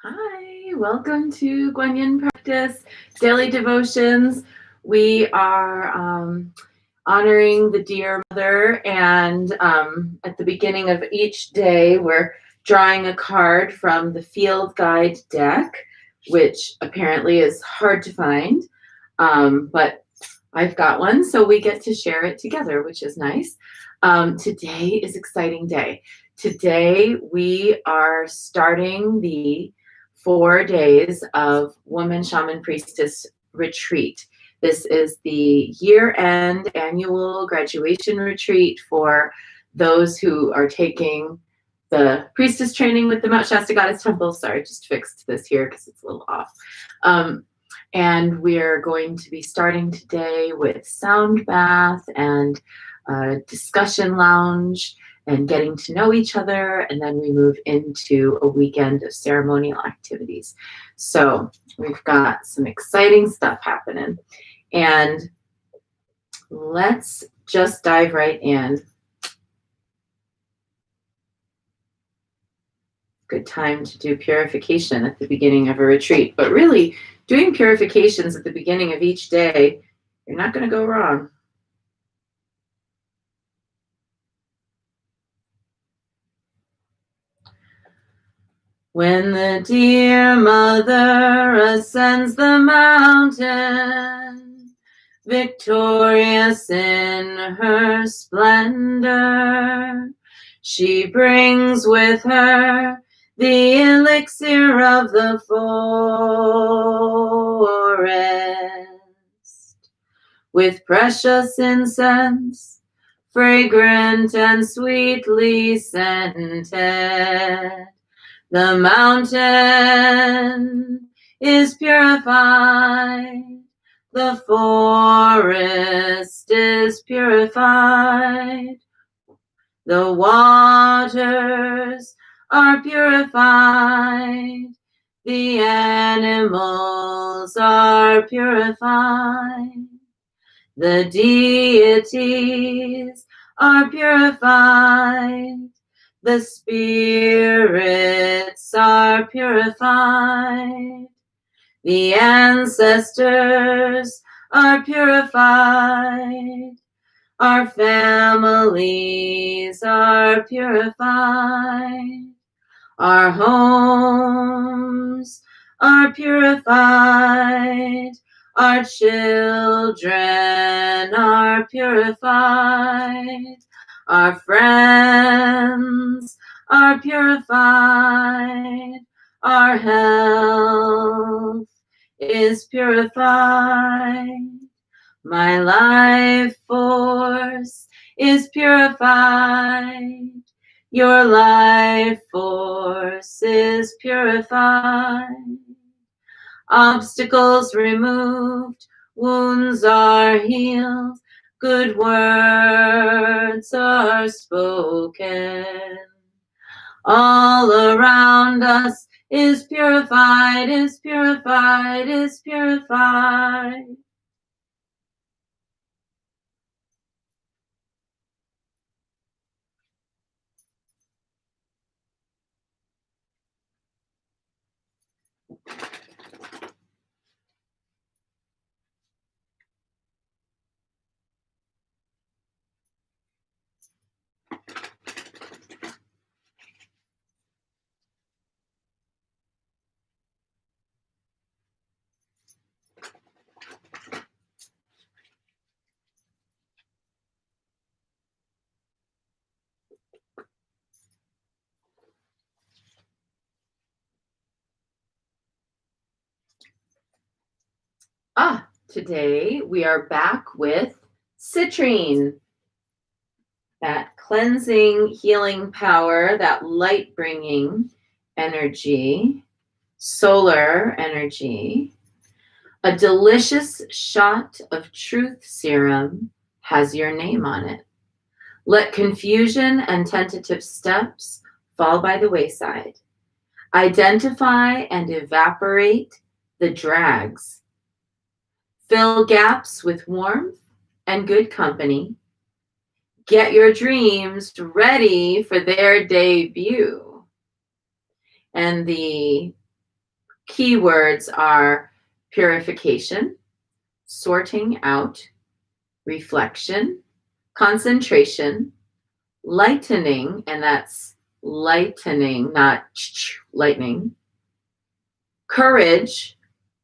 Hi, welcome to Guanyin Practice Daily Devotions. We are honoring the Dear Mother, and at the beginning of each day, we're drawing a card from the Field Guide deck, which apparently is hard to find, but I've got one, so we get to share it together, which is nice. Today is an exciting day. Today we are starting the 4 days of Woman Shaman Priestess Retreat. This is the year-end annual graduation retreat for those who are taking the priestess training with the Mount Shasta Goddess Temple. Sorry, just fixed this here because it's a little off. And we're going to be starting today with sound bath and discussion lounge and getting to know each other, and then we move into a weekend of ceremonial activities. So we've got some exciting stuff happening, and let's just dive right in. Good time to do purification at the beginning of a retreat, but really doing purifications at the beginning of each day, you're not going to go wrong. When the dear mother ascends the mountain, victorious in her splendor, she brings with her the elixir of the forest. With precious incense, fragrant and sweetly scented, the mountain is purified, the forest is purified, the waters are purified, the animals are purified, the deities are purified, the spirits are purified, the ancestors are purified, our families are purified, our homes are purified, our children are purified, our friends are purified, our health is purified, my life force is purified, your life force is purified, obstacles removed, wounds are healed, good words are spoken. All around us is purified, is purified, is purified. Today we are back with citrine, that cleansing, healing power, that light-bringing energy, solar energy. A delicious shot of truth serum has your name on it. Let confusion and tentative steps fall by the wayside. Identify and evaporate the drags. Fill gaps with warmth and good company. Get your dreams ready for their debut. And the keywords are purification, sorting out, reflection, concentration, lightening, and that's lightening, not lightning, courage,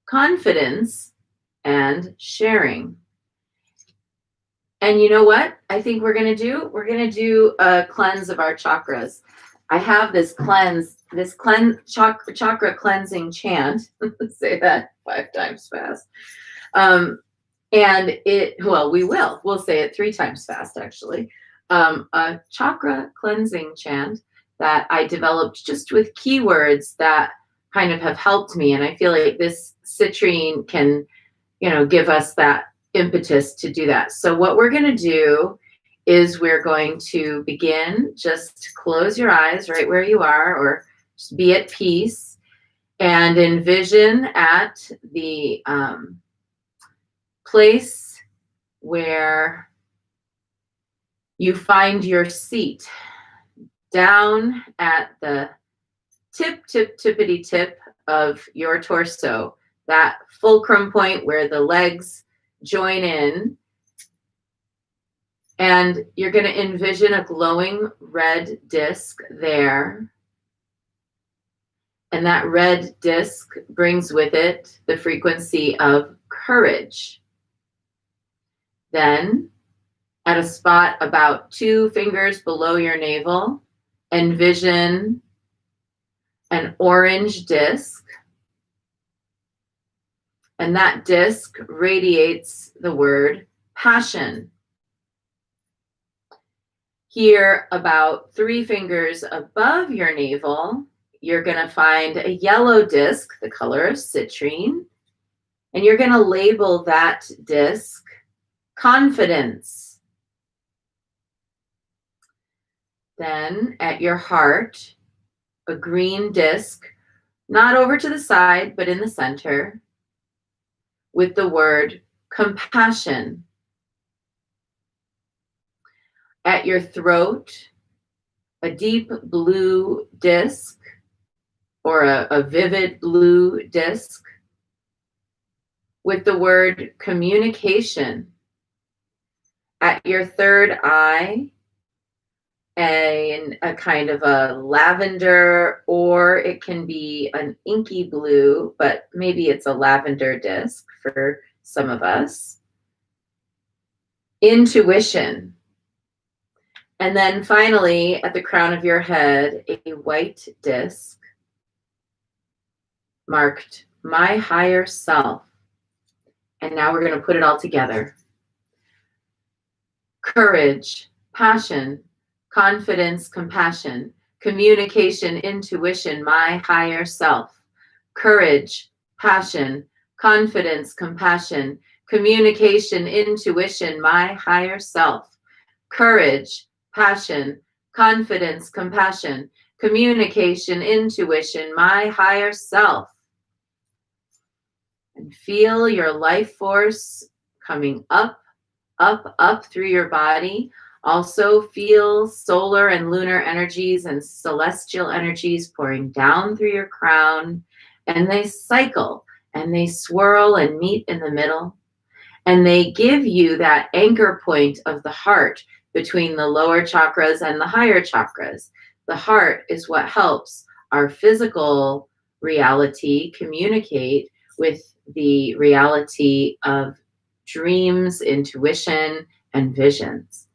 confidence, and sharing. And you know what I think we're going to do? We're going to do a cleanse of our chakras. I have this chakra cleansing chant. Say that 5 times fast. And we'll say it 3 times fast, actually. A chakra cleansing chant that I developed just with keywords that kind of have helped me. And I feel like this citrine can, give us that impetus to do that. So what we're going to do is we're going to begin, just close your eyes right where you are, or just be at peace, and envision at the place where you find your seat, down at the tippity tip of your torso, that fulcrum point where the legs join in. And you're going to envision a glowing red disc there. And that red disc brings with it the frequency of courage. Then, at a spot about 2 fingers below your navel, envision an orange disc. And that disc radiates the word passion. Here, about 3 fingers above your navel, you're going to find a yellow disc, the color of citrine, and you're going to label that disc confidence. Then at your heart, a green disc, not over to the side, but in the center, with the word compassion. At your throat, a deep blue disc, or a vivid blue disc, with the word communication. At your third eye, and a kind of a lavender, or it can be an inky blue, but maybe it's a lavender disc for some of us. Intuition. And then finally, at the crown of your head, a white disc marked my higher self. And now we're going to put it all together. Courage, passion, confidence, compassion, communication, intuition, my higher self. Courage, passion, confidence, compassion, communication, intuition, my higher self. Courage, passion, confidence, compassion, communication, intuition, my higher self. And feel your life force coming up, up, up through your body. Also feel solar and lunar energies and celestial energies pouring down through your crown, and they cycle and they swirl and meet in the middle, and they give you that anchor point of the heart between the lower chakras and the higher chakras. The heart is what helps our physical reality communicate with the reality of dreams, intuition, and visions.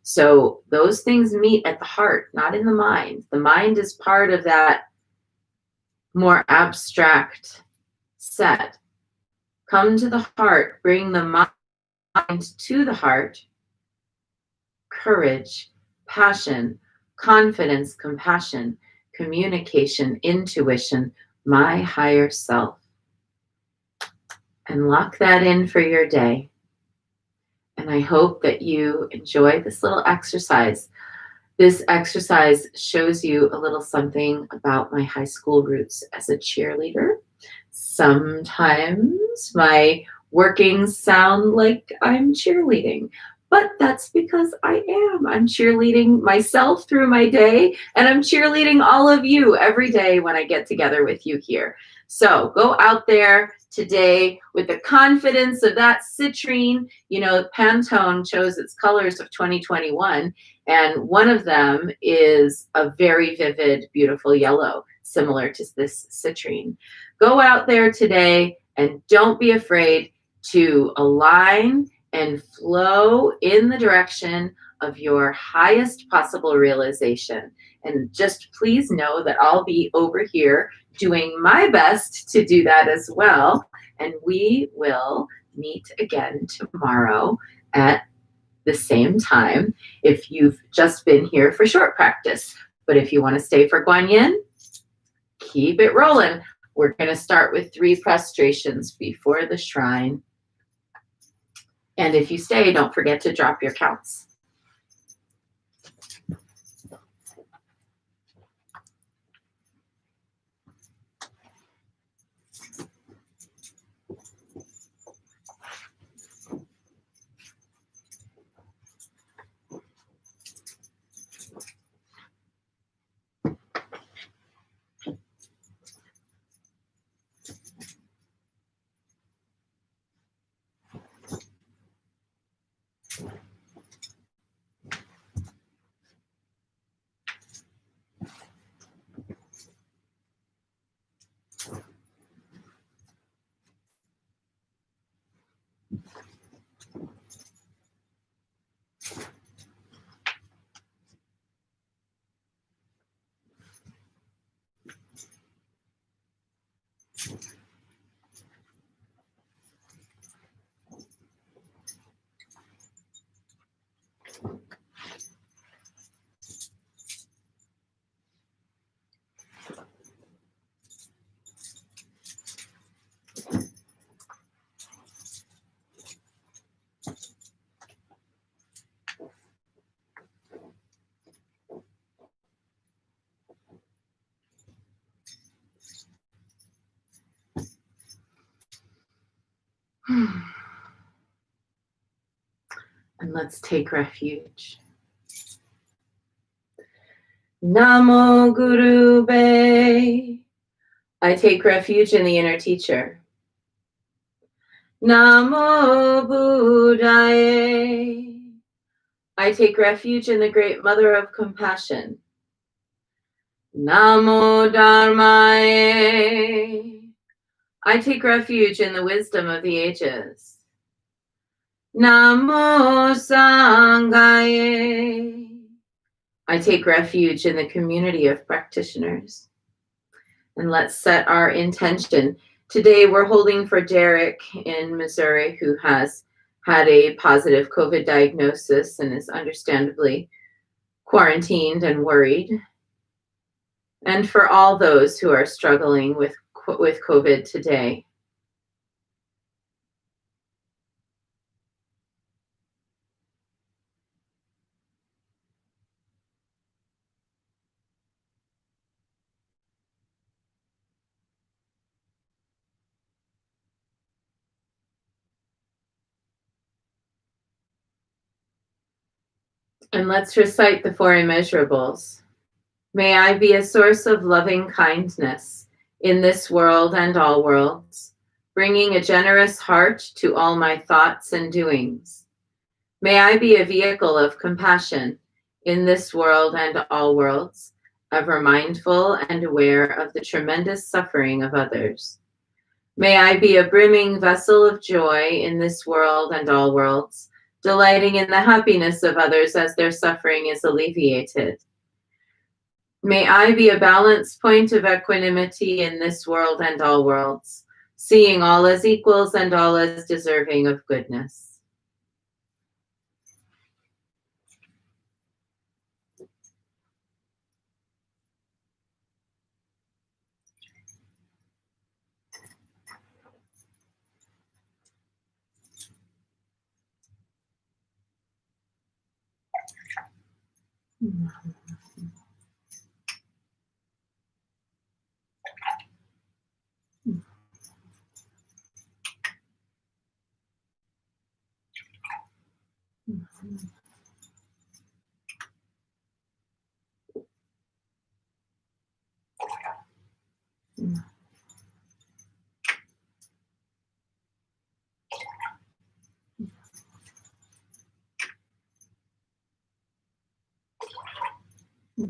So those things meet at the heart, not in the mind. The mind is part of that more abstract set. Come to the heart, bring the mind to the heart. Courage, passion, confidence, compassion, communication, intuition, my higher self. And lock that in for your day. And I hope that you enjoy this little exercise. This exercise shows you a little something about my high school roots as a cheerleader. Sometimes my workings sound like I'm cheerleading, but that's because I am. I'm cheerleading myself through my day, and I'm cheerleading all of you every day when I get together with you here. So go out there today with the confidence of that citrine. You know, Pantone chose its colors of 2021, and one of them is a very vivid, beautiful yellow, similar to this citrine. Go out there today and don't be afraid to align and flow in the direction of your highest possible realization. And just please know that I'll be over here doing my best to do that as well. And we will meet again tomorrow at the same time if you've just been here for short practice. But if you want to stay for Guanyin, keep it rolling. We're going to start with 3 prostrations before the shrine. And if you stay, don't forget to drop your counts. And let's take refuge. Namo Guru Be. I take refuge in the inner teacher. Namo Buddhaye. I take refuge in the great mother of compassion. Namo Dharmaye. I take refuge in the wisdom of the ages. Namo Sanghaye. I take refuge in the community of practitioners. And let's set our intention. Today we're holding for Derek in Missouri, who has had a positive COVID diagnosis and is understandably quarantined and worried. And for all those who are struggling with COVID today. And let's recite the 4 immeasurables. May I be a source of loving kindness in this world and all worlds, bringing a generous heart to all my thoughts and doings. May I be a vehicle of compassion in this world and all worlds, ever mindful and aware of the tremendous suffering of others. May I be a brimming vessel of joy in this world and all worlds, delighting in the happiness of others as their suffering is alleviated. May I be a balance point of equanimity in this world and all worlds, seeing all as equals and all as deserving of goodness. I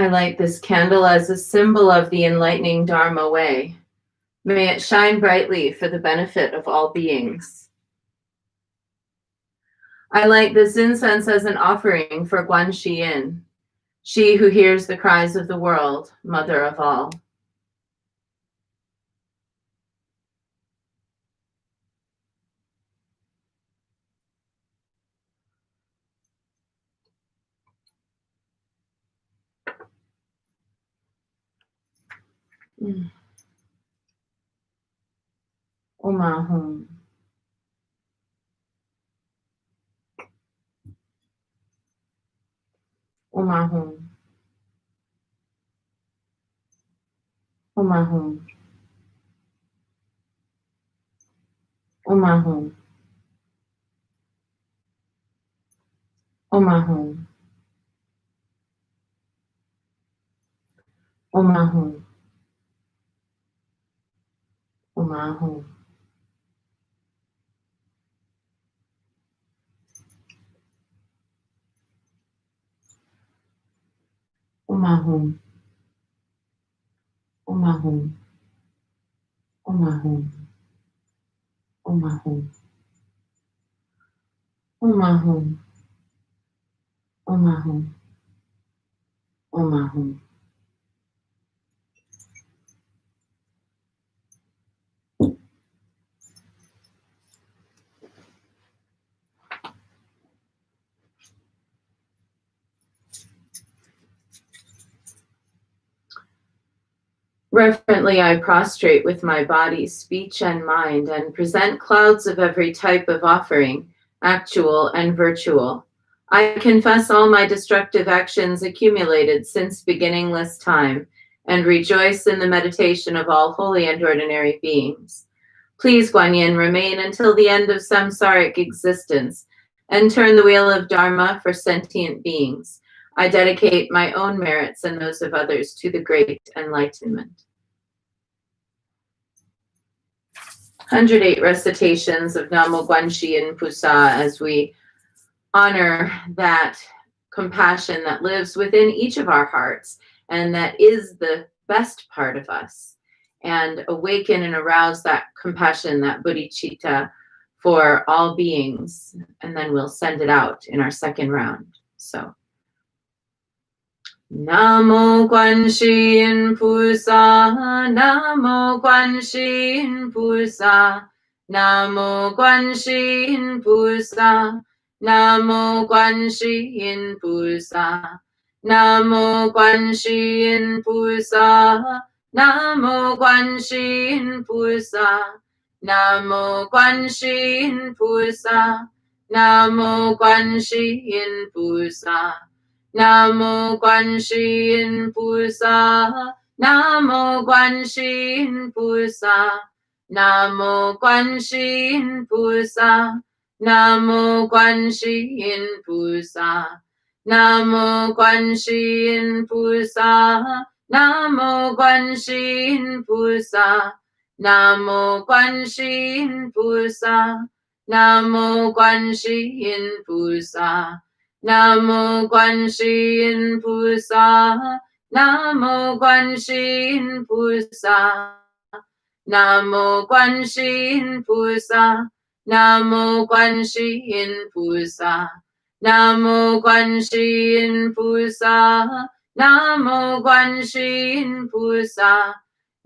light this candle as a symbol of the enlightening Dharma way. May it shine brightly for the benefit of all beings. I light this incense as an offering for Guan Yin, she who hears the cries of the world, mother of all. Om Ahum. Om Ahum. Om Ahum. Om Ahum. Om Ahum. Om Ahum. Om Ahum. Om Ahum. Om Ahum. Om Ahum. Om Ahum. Om Ahum. Om Ahum. Om Ahum. Reverently, I prostrate with my body, speech, and mind, and present clouds of every type of offering, actual and virtual. I confess all my destructive actions accumulated since beginningless time, and rejoice in the meditation of all holy and ordinary beings. Please, Guan Yin, remain until the end of samsaric existence, and turn the wheel of Dharma for sentient beings. I dedicate my own merits and those of others to the great enlightenment. 108 recitations of Namo Guanxi Yin Pusa as we honor that compassion that lives within each of our hearts and that is the best part of us, and awaken and arouse that compassion, that bodhicitta for all beings, and then we'll send it out in our second round. So Namo Guanxi Yin Pusa, Namo Guanxi Yin Pusa, Namo Guanxi Yin Pusa, Namo Guanxi Yin Pusa, Namo Guanxi Yin Pusa, Namo Guanxi Yin Pusa, Namo Guanxi Yin Pusa, Namo Guanxi Yin Pusa. Namo Guanxi Yin Pusa, Namo Guanxi Yin Pusa, Namo Guanxi Yin Pusa, Namo Guanxi Yin Pusa, Namo Guanxi Yin Pusa, Namo Guanxi Yin Pusa, Namo Guanxi Yin Pusa, Namo Guanxi Yin Pusa. Namo Guanxi Yin Pusa, Namo Guanxi Yin Pusa, Namo Guanxi Yin Pusa, Namo Guanxi Yin Pusa, Namo Guanxi Yin Pusa, Namo Guanxi Yin Pusa,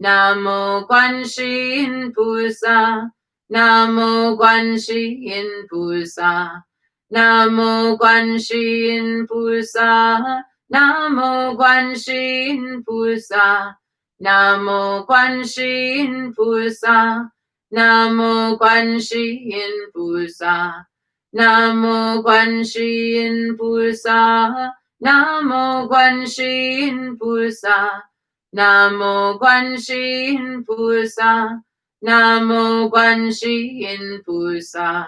Namo Guanxi Yin Pusa, Namo Guanxi Yin Pusa. Namo Guanxi Yin Pusa, Namo Guanxi Yin Pusa, Namo Guanxi Yin Pusa, Namo Guanxi Yin Pusa, Namo Guanxi Yin Pusa, Namo Guanxi Yin Pusa, Namo Guanxi Yin Pusa, Namo Guanxi Yin Pusa.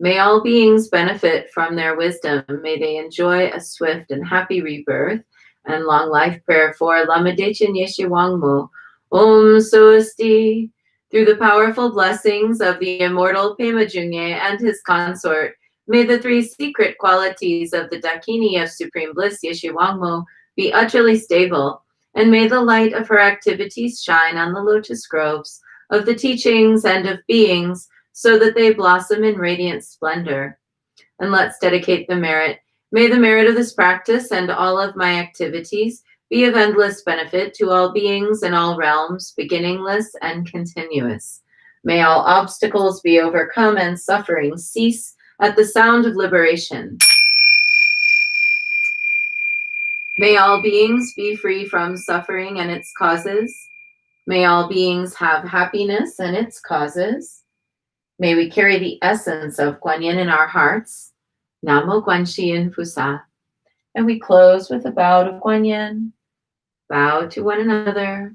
May all beings benefit from their wisdom. May they enjoy a swift and happy rebirth. And long life prayer for Lama Dechen Yeshe Wangmu. Om Swasti. Through the powerful blessings of the immortal Pema Jungye and his consort, may the three secret qualities of the Dakini of Supreme Bliss Yeshe Wangmu be utterly stable, and may the light of her activities shine on the lotus groves of the teachings and of beings, so that they blossom in radiant splendor. And let's dedicate the merit. May the merit of this practice and all of my activities be of endless benefit to all beings in all realms, beginningless and continuous. May all obstacles be overcome and suffering cease at the sound of liberation. May all beings be free from suffering and its causes. May all beings have happiness and its causes. May we carry the essence of Guanyin in our hearts. Namo Guanxin Fusa. And we close with a bow to Guanyin, bow to one another,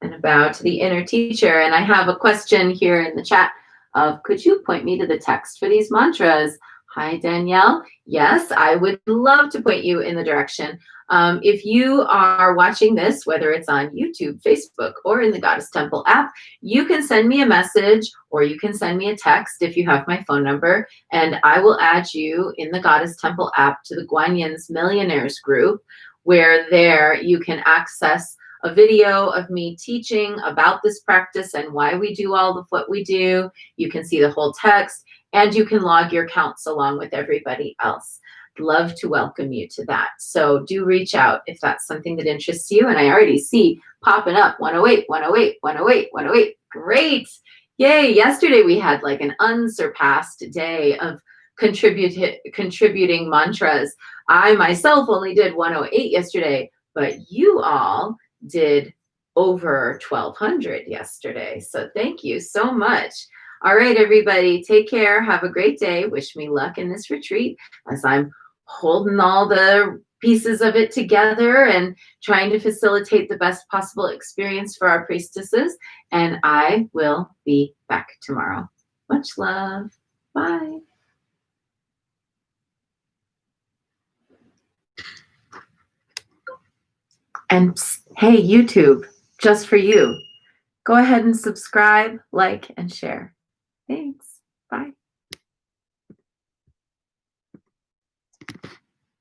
and a bow to the inner teacher. And I have a question here in the chat of, could you point me to the text for these mantras? Hi, Danielle. Yes, I would love to point you in the direction. If you are watching this, whether it's on YouTube, Facebook, or in the Goddess Temple app, you can send me a message or you can send me a text if you have my phone number, and I will add you in the Goddess Temple app to the Guanyin's Millionaires group, where there you can access a video of me teaching about this practice and why we do all of what we do. You can see the whole text, and you can log your counts along with everybody else. Love to welcome you to that. So do reach out if that's something that interests you. And I already see popping up 108, 108, 108, 108. Great. Yay. Yesterday we had like an unsurpassed day of contributing mantras. I myself only did 108 yesterday, but you all did over 1,200 yesterday. So thank you so much. All right, everybody, take care. Have a great day. Wish me luck in this retreat as I'm holding all the pieces of it together and trying to facilitate the best possible experience for our priestesses. And I will be back tomorrow. Much love. Bye. And hey, YouTube, just for you, go ahead and subscribe, like, and share.